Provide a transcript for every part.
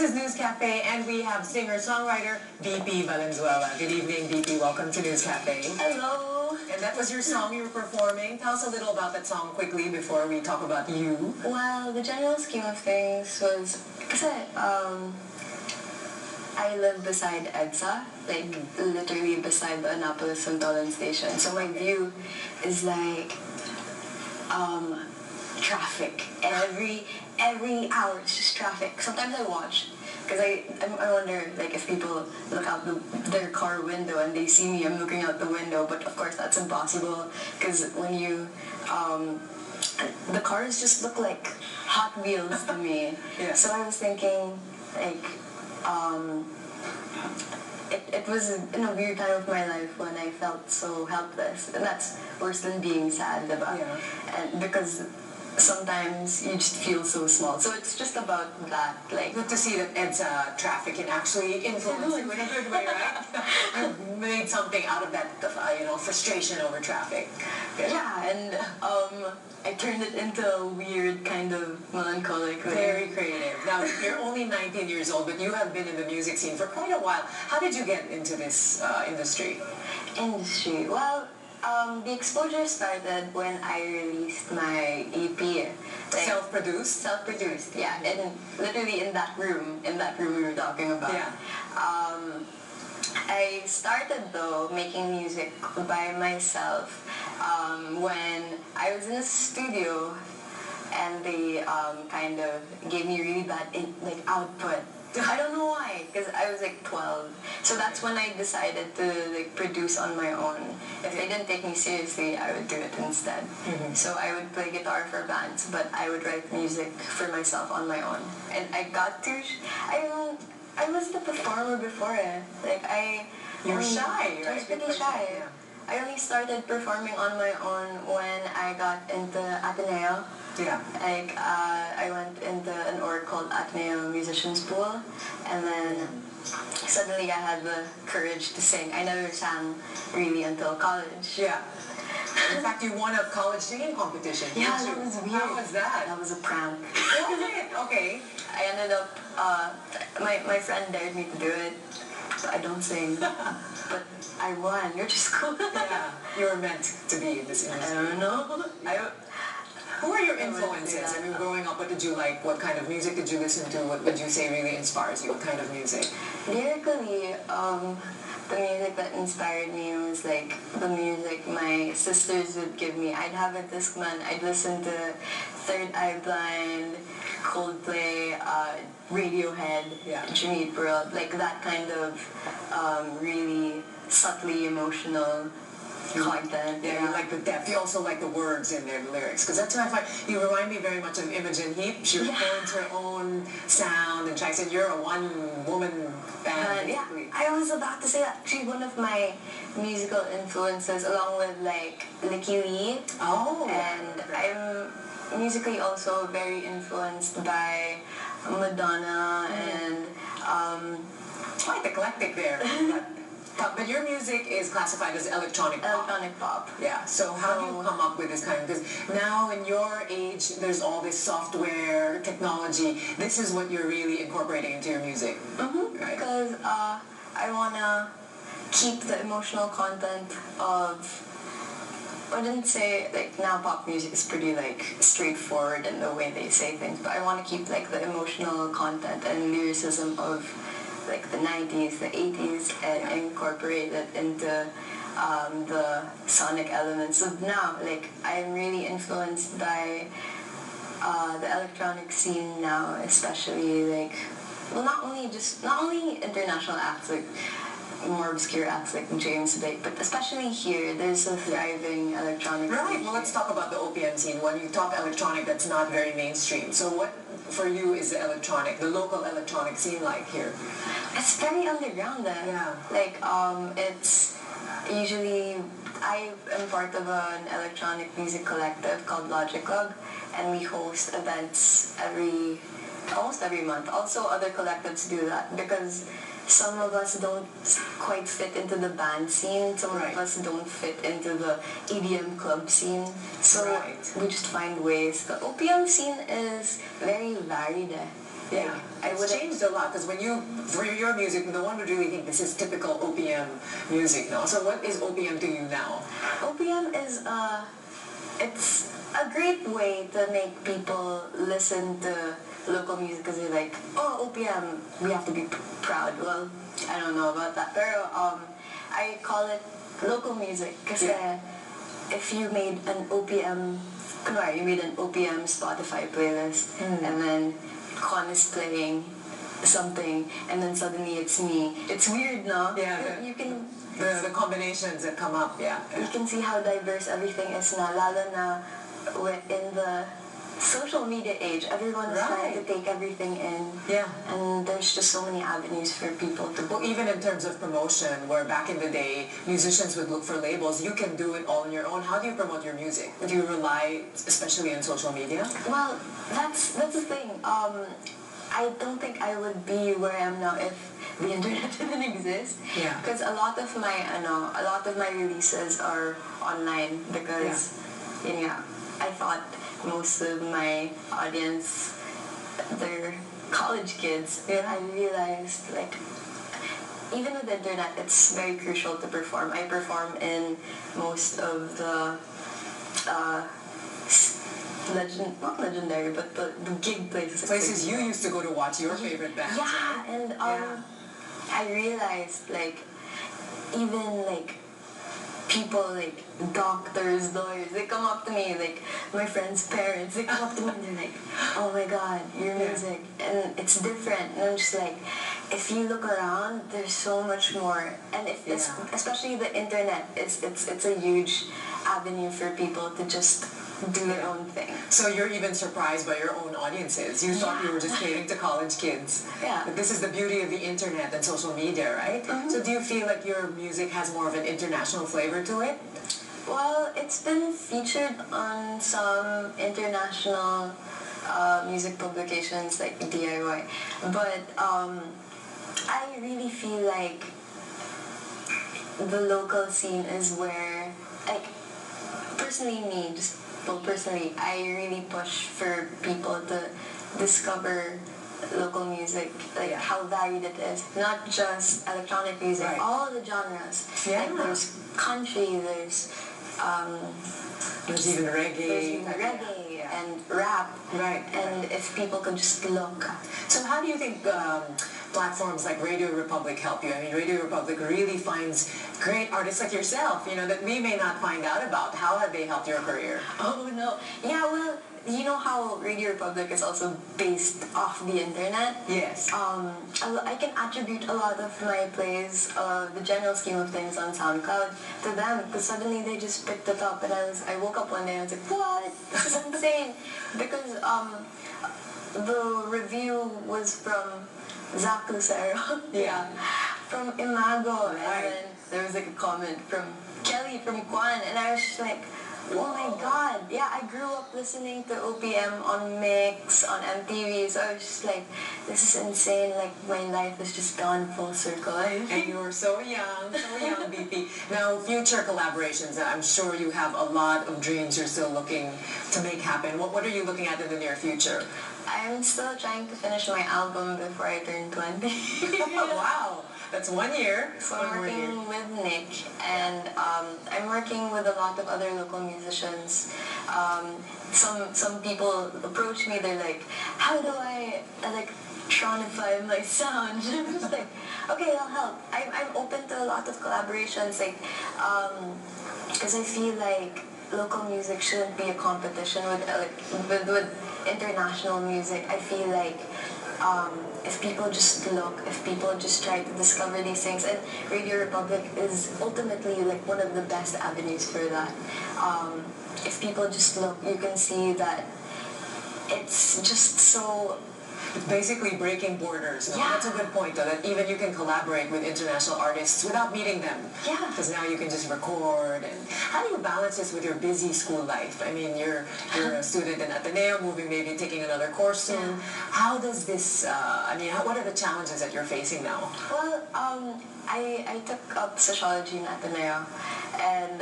is News Cafe, and we have singer-songwriter VP Valenzuela. Good evening, VP. Welcome to News Cafe. Hello. And that was your song you were performing. Tell us a little about that song quickly before we talk about you. Well, the general scheme of things was, kasi, I live beside EDSA, like literally beside the Annapolis Santolan station. So my view is like traffic. Every hour it's just traffic. Sometimes I watch because I wonder like if people look out their car window and they see me, I'm looking out the window. But of course that's impossible because when you the cars just look like Hot Wheels to me. Yeah. So I was thinking like it was in a weird time of my life when I felt so helpless, and that's worse than being sad about. Yeah. And because sometimes you just feel so small. So it's just about that, like. Good to see that EDSA traffic can actually influence you in a good way, right? You made something out of that, frustration over traffic. Good. Yeah, and I turned it into a weird kind of melancholic way. Very creative. Now, you're only 19 years old, but you have been in the music scene for quite a while. How did you get into this industry? Well, the exposure started when I released my EP. Like, Self-produced? Self-produced, yeah. And literally in that room we were talking about. Yeah. I started though making music by myself when I was in a studio, and they kind of gave me really bad output. I don't know why, because I was like 12. So that's when I decided to like produce on my own. If they didn't take me seriously, I would do it instead. Mm-hmm. So I would play guitar for bands, but I would write music for myself on my own. And I got to, I was the performer before it. You were shy, right? I was pretty shy. Yeah. I only started performing on my own when I got into Ateneo. Yeah. I went into an org called Ateneo Musicians Pool, and then suddenly I had the courage to sing. I never sang really until college. Yeah. In fact, you won a college singing competition. Yeah, that was weird. How was that? That was a prank. Was it? Okay. I ended up, my friend dared me to do it. I don't sing, but I won, which is cool. Yeah, you were meant to be in this industry. I don't know. Who are your influences? I mean, growing up, what did you like? What kind of music did you listen to? What would you say really inspires you? What kind of music? Lyrically, the music that inspired me was like the music my sisters would give me. I'd have a Discman, I'd listen to Third Eye Blind, Coldplay, Radiohead, Jimmy Eat World, like that kind of really subtly emotional content. Yeah, you like the depth. You also like the words in their lyrics, because that's what I find. You remind me very much of Imogen Heap. She records her own sound, and said you're a one-woman band. Yeah, I was about to say that. She's one of my musical influences, along with like Licky Lee. Oh. And I'm musically also very influenced by Madonna and quite eclectic there. But your music is classified as electronic pop. Electronic pop. Yeah, so how do you come up with this kind of, because now in your age, there's all this software, technology. This is what you're really incorporating into your music. Mm-hmm. Right? Because I want to keep the emotional content of, I didn't say, like, now pop music is pretty, like, straightforward in the way they say things, but I want to keep, like, the emotional content and lyricism of like the 90s, the 80s, and incorporate it into the sonic elements of now. Like, I'm really influenced by the electronic scene now, especially like, well, not only international acts, like more obscure acts like James Blake, but especially here, there's a thriving electronic scene. Right, well, let's talk about the OPM scene. When you talk electronic, that's not very mainstream. So what, for you, is the local electronic scene like here? It's very underground then. Yeah. Like, it's usually, I am part of an electronic music collective called Logic Club, and we host events almost every month. Also, other collectives do that because some of us don't quite fit into the band scene. Some of us don't fit into the EDM club scene. So we just find ways. The OPM scene is very varied. Yeah, it's changed a lot because when for your music, no one would really think this is typical OPM music now. So what is OPM to you now? OPM is it's a great way to make people listen to local music because they're like, oh, OPM, we have to be proud. Well, I don't know about that. Pero I call it local music because if you made an OPM, you made an OPM Spotify playlist and then Con is playing something and then suddenly it's me. It's weird, no? Yeah. You can... The combinations that come up, You can see how diverse everything is na, lalo na in the social media age. Everyone is trying to take everything in. Yeah. And there's just so many avenues for people to... Well, even in terms of promotion, where back in the day, musicians would look for labels, you can do it all on your own. How do you promote your music? Do you rely especially on social media? Well, that's the thing. I don't think I would be where I am now if the internet didn't exist. Yeah. Because a lot of my releases are online because I thought most of my audience, they're college kids. And I realized, like, even with the internet, it's very crucial to perform. I perform in most of the not legendary, but the gig places. Places you used to go to watch your favorite bands. Yeah, right? and I realized, like, even, like, people, like, doctors, lawyers, they come up to me, like, my friends' parents, they come up to me and they're like, oh my god, your music, and it's different, and I'm just like, if you look around, there's so much more, and especially the internet, it's a huge avenue for people to just do their own thing. So you're even surprised by your own audiences. You thought you were just catering to college kids. Yeah. But this is the beauty of the internet and social media, right? Mm-hmm. So do you feel like your music has more of an international flavor to it? Well, it's been featured on some international music publications like DIY. But I really feel like the local scene is where, like, personally, I really push for people to discover local music, like how varied it is. Not just electronic music, all the genres. Yeah. Like there's country, there's even reggae. And rap. Right. And if people could just look. So how do you think platforms like Radio Republic help you? I mean, Radio Republic really finds great artists like yourself, that we may not find out about. How have they helped your career? Oh, no. Yeah, well, you know how Radio Republic is also based off the internet? Yes. I can attribute a lot of my plays, the general scheme of things on SoundCloud, to them, because suddenly they just picked it up, and I woke up one day and I was like, what? This is insane. Because the review was from Zach Lucero. From Imago. Right. And then there was like a comment from Kelly from Kwan, and I was just like, oh my god. Yeah, I grew up listening to OPM on Mix, on MTV, so I was just like, this is insane. Like, my life has just gone full circle. And you were so young, BP. Now, future collaborations, I'm sure you have a lot of dreams you're still looking to make happen. What are you looking at in the near future? I'm still trying to finish my album before I turn 20. Wow, that's 1 year. So I'm working with Nick, and I'm working with a lot of other local musicians. Some people approach me, they're like, how do I tronify my sound? I'm just like, okay, I'll help. I'm open to a lot of collaborations, like, because I feel like local music shouldn't be a competition with international music. I feel like if people just look, if people just try to discover these things, and Radio Republic is ultimately like one of the best avenues for that. If people just look, you can see that it's just so... It's basically breaking borders. No? That's a good point, though, that even you can collaborate with international artists without meeting them. Yeah. Because now you can just record. And how do you balance this with your busy school life? I mean, you're a student in Ateneo, maybe taking another course soon. Yeah. How does this, what are the challenges that you're facing now? Well, I took up sociology in Ateneo, and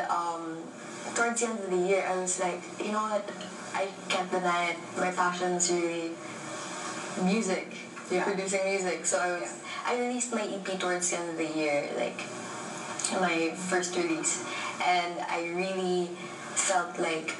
towards the end of the year, I was like, you know what, I can't deny it. My passion's really music, producing music. So I released my EP towards the end of the year, like my first release, and I really felt like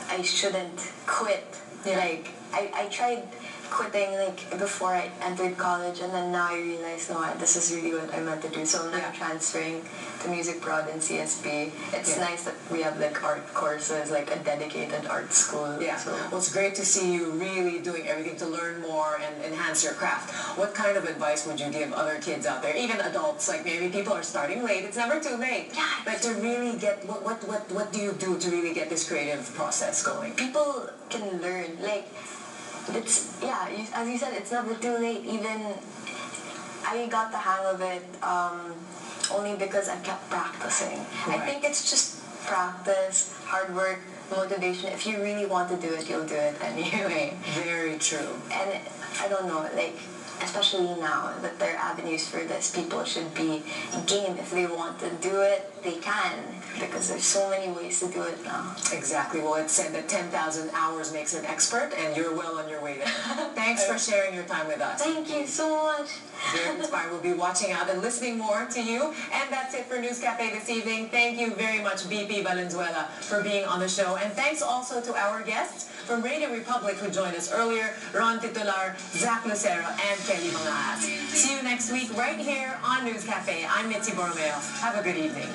I shouldn't quit. Like I tried quitting like before I entered college, and then now I realized, no, this is really what I meant to do. So I'm transferring to Music Prod and CSP. It's nice that we have like art courses, like a dedicated art school. So. Well, it's great to see you really doing everything to learn more and enhance your craft. What kind of advice would you give other kids out there, even adults? Like maybe people are starting late. It's never too late. But to really get, what do you do to really get this creative process going? People can learn. Like, it's, as you said, it's never too late. Even I got the hang of it only because I kept practicing. I think it's just practice, hard work, motivation. If you really want to do it, you'll do it anyway. Very true. And I don't know, like, especially now that there are avenues for this, people should be game. If they want to do it, they can, because there's so many ways to do it now. Exactly. Well, it's said that 10,000 hours makes an expert, and you're well on your way there. Thanks for sharing your time with us. Thank you so much. Very inspired. We'll be watching out and listening more to you. And that's it for News Cafe this evening. Thank you very much, BP Valenzuela, for being on the show. And thanks also to our guests from Radio Republic who joined us earlier, Ron Titular, Zach Lucero, and Kelly Mangas. See you next week right here on News Cafe. I'm Mitzi Borromeo. Have a good evening.